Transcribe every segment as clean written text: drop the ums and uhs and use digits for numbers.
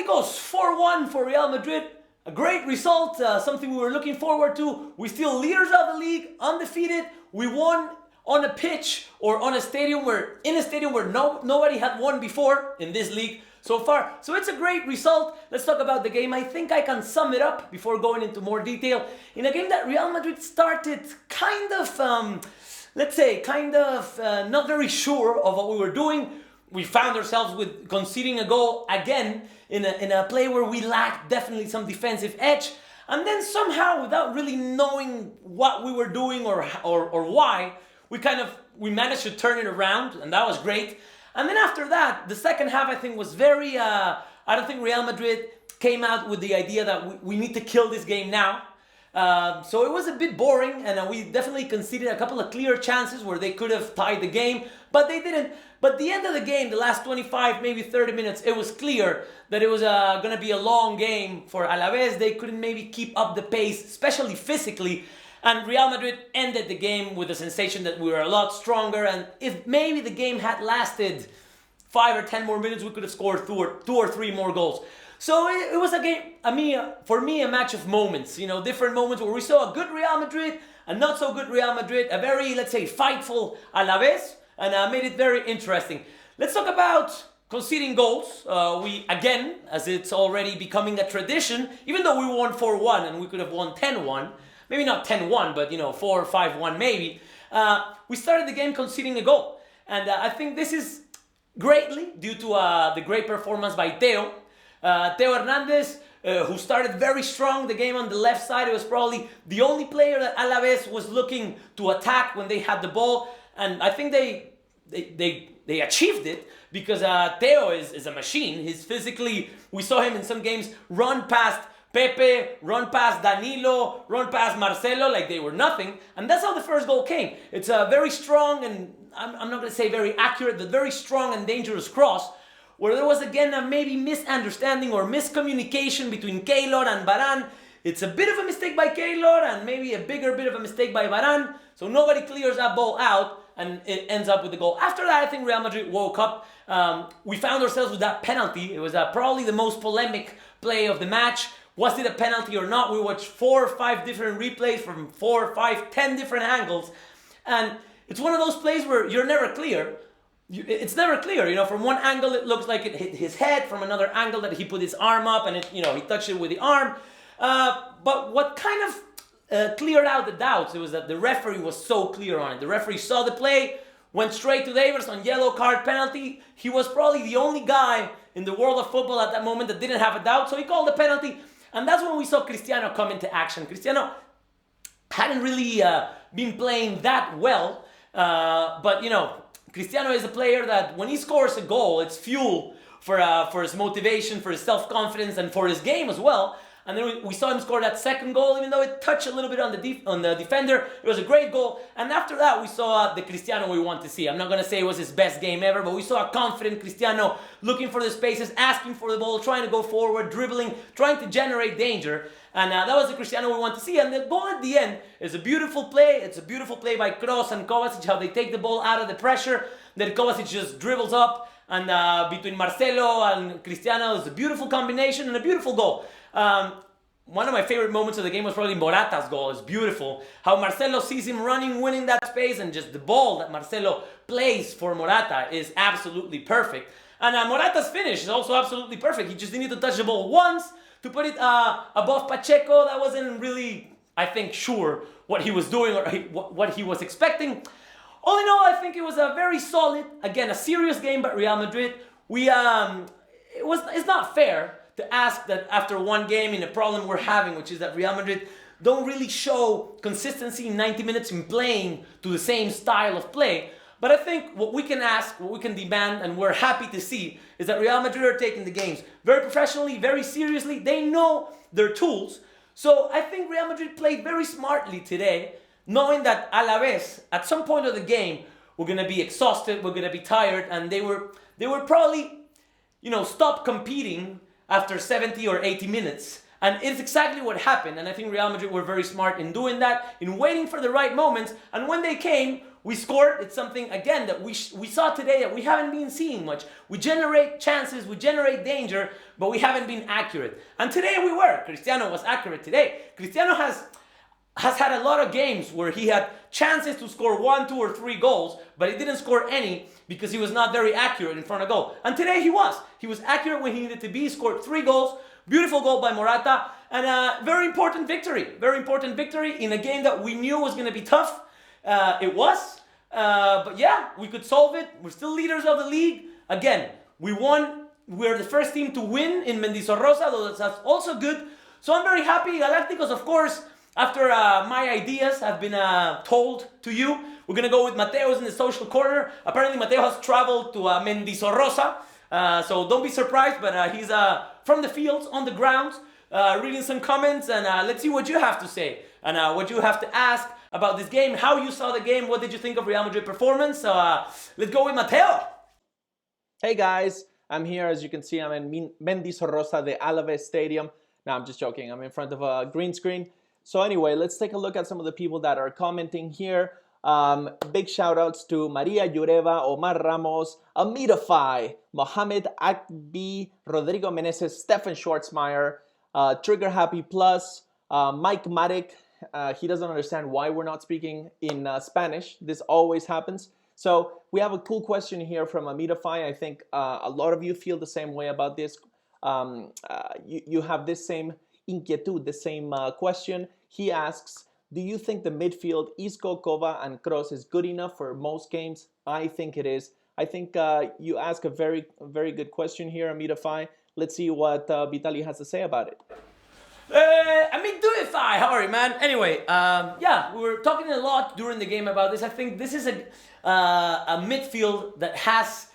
Galacticos 4-1 for Real Madrid. A great result, something we were looking forward to. We're still leaders of the league, undefeated. We won on a pitch or in a stadium where nobody had won before in this league so far. So it's a great result. Let's talk about the game. I think I can sum it up before going into more detail. In a game that Real Madrid started kind of not very sure of what we were doing. We found ourselves with conceding a goal again in a play where we lacked definitely some defensive edge. And then somehow, without really knowing what we were doing or why, we managed to turn it around, and that was great. And then after that, the second half I think was very, I don't think Real Madrid came out with the idea that we need to kill this game now. So it was a bit boring, and we definitely conceded a couple of clear chances where they could have tied the game, but they didn't. But the end of the game, the last 25, maybe 30 minutes, it was clear that it was going to be a long game for Alaves. They couldn't maybe keep up the pace, especially physically. And Real Madrid ended the game with the sensation that we were a lot stronger. And if maybe the game had lasted 5 or 10 more minutes, we could have scored two or three more goals. So it was a game, for me, a match of moments. You know, different moments where we saw a good Real Madrid, a not so good Real Madrid, a very, let's say, fightful Alaves. And made it very interesting. Let's talk about conceding goals. We, again, as it's already becoming a tradition, even though we won 4-1 and we could have won 10-1, maybe not 10-1, but 4-5-1 maybe, we started the game conceding a goal. And I think this is greatly due to the great performance by Theo Hernandez, who started very strong the game on the left side. It was probably the only player that Alaves was looking to attack when they had the ball. And I think they achieved it because Theo is a machine. He's physically, we saw him in some games run past Pepe, run past Danilo, run past Marcelo like they were nothing. And that's how the first goal came. It's a very strong and, I'm not going to say very accurate, but very strong and dangerous cross where there was again a maybe misunderstanding or miscommunication between Keylor and Varane. It's a bit of a mistake by Keylor and maybe a bigger bit of a mistake by Varane. So nobody clears that ball out and it ends up with the goal. After that, I think Real Madrid woke up. We found ourselves with that penalty. It was probably the most polemic play of the match. Was it a penalty or not? We watched 4 or 5 different replays from 4, 5, 10 different angles. And it's one of those plays where you're never clear. It's never clear. You know, from one angle it looks like it hit his head. From another angle that he put his arm up and he touched it with the arm. But what kind of cleared out the doubts, it was that the referee was so clear on it. The referee saw the play, went straight to Deyverson, yellow card penalty. He was probably the only guy in the world of football at that moment that didn't have a doubt, so he called the penalty. And that's when we saw Cristiano come into action. Cristiano hadn't really been playing that well, but Cristiano is a player that when he scores a goal, it's fuel for his motivation, for his self-confidence, and for his game as well. And then we saw him score that second goal, even though it touched a little bit on the defender. It was a great goal. And after that, we saw the Cristiano we want to see. I'm not going to say it was his best game ever, but we saw a confident Cristiano looking for the spaces, asking for the ball, trying to go forward, dribbling, trying to generate danger. And that was the Cristiano we want to see. And the goal at the end is a beautiful play. It's a beautiful play by Kroos and Kovacic, how they take the ball out of the pressure. Then Kovacic just dribbles up. And between Marcelo and Cristiano, it's a beautiful combination and a beautiful goal. One of my favorite moments of the game was probably Morata's goal. It's beautiful. How Marcelo sees him running, winning that space, and just the ball that Marcelo plays for Morata is absolutely perfect. And Morata's finish is also absolutely perfect. He just needed to touch the ball once to put it above Pacheco. That wasn't really, I think, sure what he was doing or what he was expecting. All in all, I think it was a very solid, again, a serious game by Real Madrid. It's not fair to ask that after one game in a problem we're having, which is that Real Madrid don't really show consistency in 90 minutes in playing to the same style of play. But I think what we can ask, what we can demand, and we're happy to see, is that Real Madrid are taking the games very professionally, very seriously. They know their tools. So I think Real Madrid played very smartly today, knowing that Alaves, at some point of the game, were going to be exhausted, were going to be tired, and they were probably, stop competing after 70 or 80 minutes. And it's exactly what happened. And I think Real Madrid were very smart in doing that, in waiting for the right moments. And when they came, we scored. It's something, again, that we saw today that we haven't been seeing much. We generate chances, we generate danger, but we haven't been accurate. And today we were. Cristiano was accurate today. Cristiano has had a lot of games where he had chances to score 1, 2, or 3 goals, but he didn't score any because he was not very accurate in front of goal. And today he was. He was accurate when he needed to be. He scored 3 goals. Beautiful goal by Morata. And a very important victory. Very important victory in a game that we knew was going to be tough. It was. But yeah, we could solve it. We're still leaders of the league. Again, we won. We're the first team to win in Mendizorroza, though that's also good. So I'm very happy. Galacticos, of course, after my ideas have been told to you, we're going to go with Mateo's in the social corner. Apparently, Mateo has traveled to Mendizorroza. So don't be surprised, but he's from the fields, on the ground, reading some comments. And let's see what you have to say. And what you have to ask about this game, how you saw the game, what did you think of Real Madrid performance. So let's go with Mateo. Hey guys, I'm here. As you can see, I'm in Mendizorroza, the Alaves stadium. No, I'm just joking. I'm in front of a green screen. So anyway, let's take a look at some of the people that are commenting here. Big shout outs to Maria Llureva, Omar Ramos, Amirafai, Mohamed Akbi, Rodrigo Meneses, Stefan Schwarzmeyer, Trigger Happy Plus, Mike Matic. He doesn't understand why we're not speaking in Spanish. This always happens. So we have a cool question here from Amirafai. I think a lot of you feel the same way about this. You have this same inquietud, the same question. He asks, do you think the midfield, Isco, Kova, and Kroos is good enough for most games? I think it is. I think you ask a very, very good question here, Amirafai. Let's see what Vitaly has to say about it. Doify, how are you, man? Anyway, yeah, we were talking a lot during the game about this. I think this is a midfield that has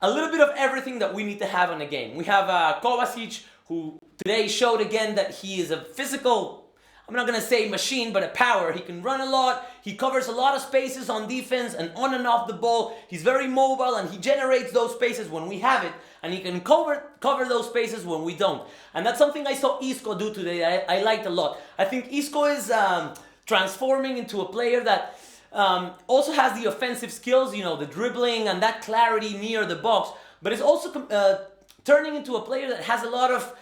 a little bit of everything that we need to have in a game. We have Kovacic, who today showed again that he is a physical, I'm not going to say machine, but a power. He can run a lot. He covers a lot of spaces on defense and on and off the ball. He's very mobile and he generates those spaces when we have it. And he can cover those spaces when we don't. And that's something I saw Isco do today. I liked a lot. I think Isco is transforming into a player that also has the offensive skills, you know, the dribbling and that clarity near the box. But is also turning into a player that has a lot of,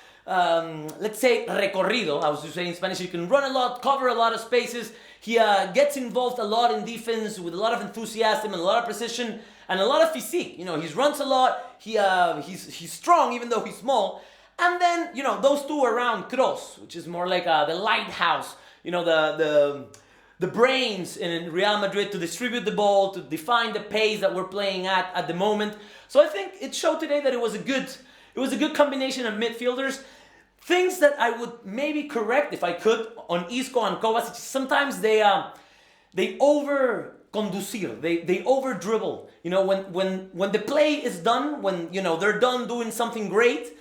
let's say, recorrido. I was to say in Spanish, he can run a lot, cover a lot of spaces. He gets involved a lot in defense with a lot of enthusiasm and a lot of precision and a lot of physique. You know, he runs a lot. He's strong even though he's small. And then, you know, those two around Kroos, which is more like the lighthouse. You know, the brains in Real Madrid to distribute the ball, to define the pace that we're playing at the moment. So I think it showed today that it was a good combination of midfielders. Things that I would maybe correct if I could on Isco and Kovacic. Sometimes they over conducir, they over dribble. You know, when the play is done, when you know they're done doing something great,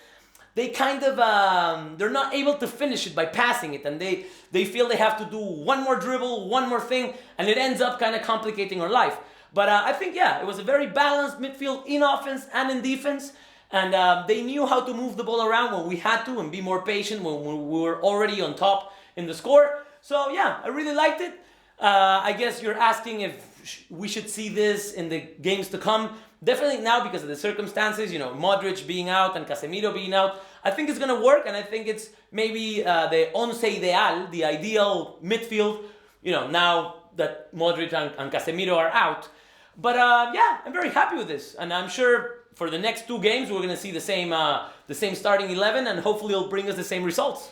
they kind of they're not able to finish it by passing it, and they feel they have to do one more dribble, one more thing, and it ends up kind of complicating our life. But I think it was a very balanced midfield in offense and in defense. And they knew how to move the ball around when we had to and be more patient when we were already on top in the score. So yeah, I really liked it. I guess you're asking if we should see this in the games to come. Definitely now because of the circumstances, you know, Modric being out and Casemiro being out. I think it's going to work and I think it's maybe the once ideal, the ideal midfield, you know, now that Modric and Casemiro are out. But yeah, I'm very happy with this and I'm sure for the next 2 games, we're going to see the same starting 11, and hopefully it'll bring us the same results.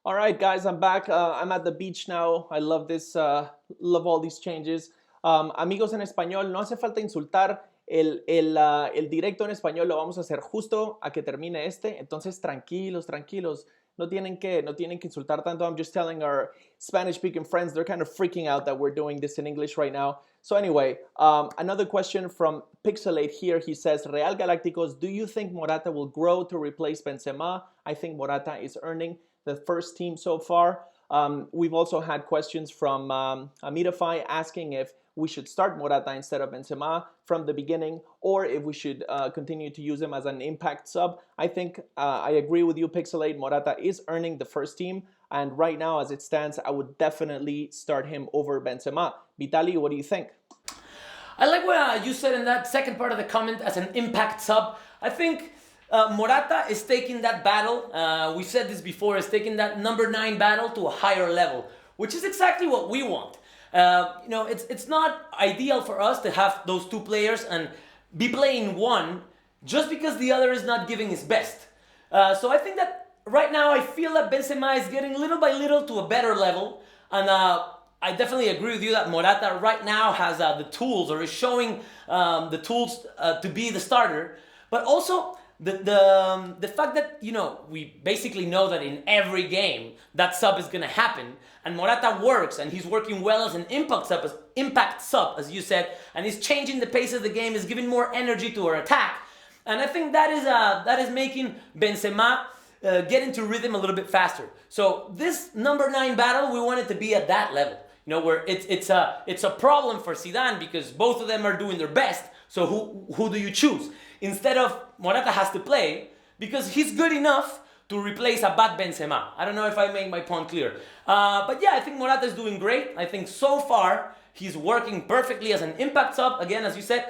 All right, guys, I'm back. I'm at the beach now. I love this, love all these changes. Amigos en español, no hace falta insultar. El directo en español lo vamos a hacer justo a que termine este. Entonces, tranquilos. No tienen que insultar tanto. I'm just telling our Spanish-speaking friends, they're kind of freaking out that we're doing this in English right now. So anyway, another question from Pixelate here. He says, Real Galacticos, do you think Morata will grow to replace Benzema? I think Morata is earning the first team so far. We've also had questions from Amirafai asking if we should start Morata instead of Benzema from the beginning, or if we should continue to use him as an impact sub. I think I agree with you, Pixelate. Morata is earning the first team, and right now, as it stands, I would definitely start him over Benzema. Vitaly, what do you think? I like what you said in that second part of the comment as an impact sub. I think Morata is taking that battle, we said this before, is taking that number 9 battle to a higher level, which is exactly what we want. It's not ideal for us to have those two players and be playing one just because the other is not giving his best. So I think that right now I feel that Benzema is getting little by little to a better level, and I definitely agree with you that Morata right now has the tools, or is showing the tools to be the starter. But also the fact that, we basically know that in every game that sub is going to happen, and Morata works, and he's working well as an impact sub, as you said, and he's changing the pace of the game, is giving more energy to our attack. And I think that is making Benzema get into rhythm a little bit faster. So this number 9 battle, we want it to be at that level. Where it's a problem for Zidane because both of them are doing their best. So who do you choose? Instead of Morata has to play because he's good enough to replace a bad Benzema. I don't know if I made my point clear. But yeah, I think Morata is doing great. I think so far he's working perfectly as an impact sub, again, as you said.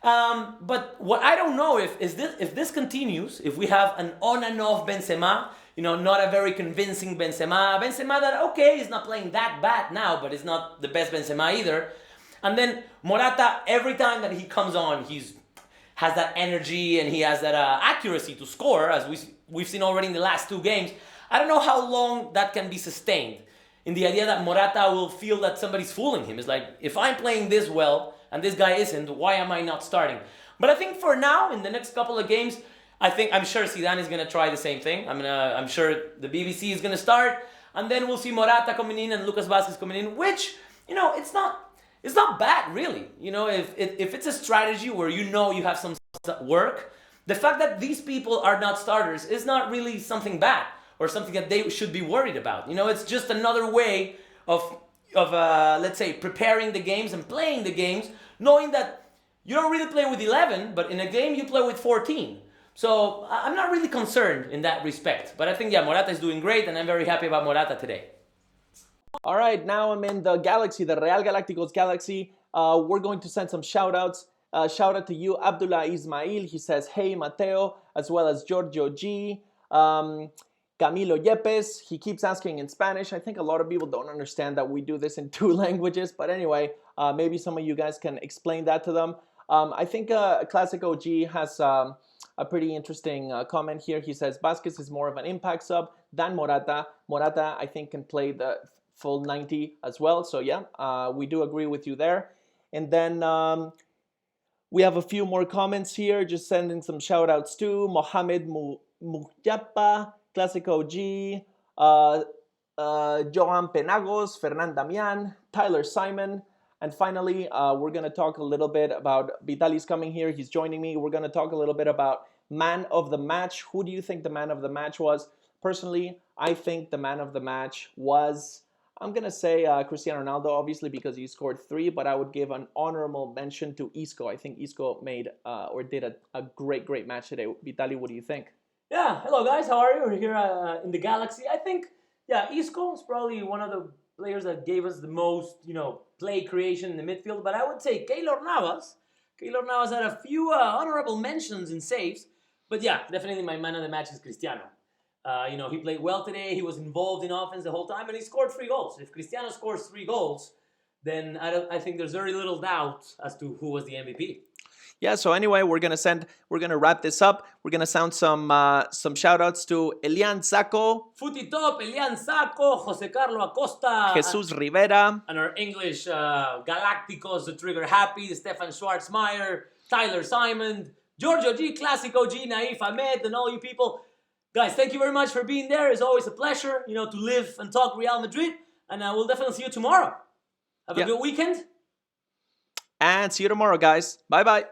But what I don't know if this continues, if we have an on and off Benzema, not a very convincing Benzema that, okay, he's not playing that bad now, but it's not the best Benzema either. And then Morata, every time that he comes on, has that energy and he has that accuracy to score, as we've seen already in the last 2 games. I don't know how long that can be sustained, in the idea that Morata will feel that somebody's fooling him. It's like, if I'm playing this well and this guy isn't, why am I not starting? But I think for now, in the next couple of games, I'm sure Zidane is going to try the same thing. I'm sure the BBC is going to start, and then we'll see Morata coming in and Lucas Vázquez coming in, which, it's not bad, really. If it's a strategy where you have some that work, the fact that these people are not starters is not really something bad or something that they should be worried about. It's just another way of let's say, preparing the games and playing the games, knowing that you don't really play with 11, but in a game you play with 14. So I'm not really concerned in that respect. But I think, Morata is doing great, and I'm very happy about Morata today. All right, now I'm in the galaxy, the Real Galacticos galaxy. We're going to send some shout-outs. Shout out to you, Abdullah Ismail. He says, hey, Mateo, as well as Giorgio G. Camilo Yepes. He keeps asking in Spanish. I think a lot of people don't understand that we do this in 2 languages. But anyway, maybe some of you guys can explain that to them. I think Classic OG has a pretty interesting comment here. He says, Vázquez is more of an impact sub than Morata. Morata, I think, can play the full 90 as well. So yeah, we do agree with you there. And then we have a few more comments here. Just sending some shout outs to Mohamed Mujapa, Classic OG, Joan Penagos, Fernan Damian, Tyler Simon. And finally, we're going to talk a little bit about Vitaly's coming here. He's joining me. We're going to talk a little bit about man of the match. Who do you think the man of the match was? Personally, I think the man of the match was, I'm going to say Cristiano Ronaldo, obviously, because he scored 3, but I would give an honorable mention to Isco. I think Isco made or did a great match today. Vitaly, what do you think? Yeah, hello guys, how are you? We're here in the Galaxy. I think, Isco is probably one of the players that gave us the most, play creation in the midfield. But I would say Keylor Navas had a few honorable mentions in saves. But yeah, definitely my man of the match is Cristiano. He played well today. He was involved in offense the whole time, and he scored 3 goals. If Cristiano scores 3 goals, then I think there's very little doubt as to who was the MVP. Yeah, so anyway, we're gonna wrap this up. We're gonna sound some shout outs to Elian Zaco, Futitop, Elian Zaco, Jose Carlo Acosta, Jesus Rivera, and our English Galacticos, the Trigger Happy, Stefan Schwarzmeier, Tyler Simon, Giorgio G, Classic OG, Naif Ahmed, and all you people. Guys, thank you very much for being there. It's always a pleasure, to live and talk Real Madrid. And we'll definitely see you tomorrow. Have a good weekend. And see you tomorrow, guys. Bye-bye.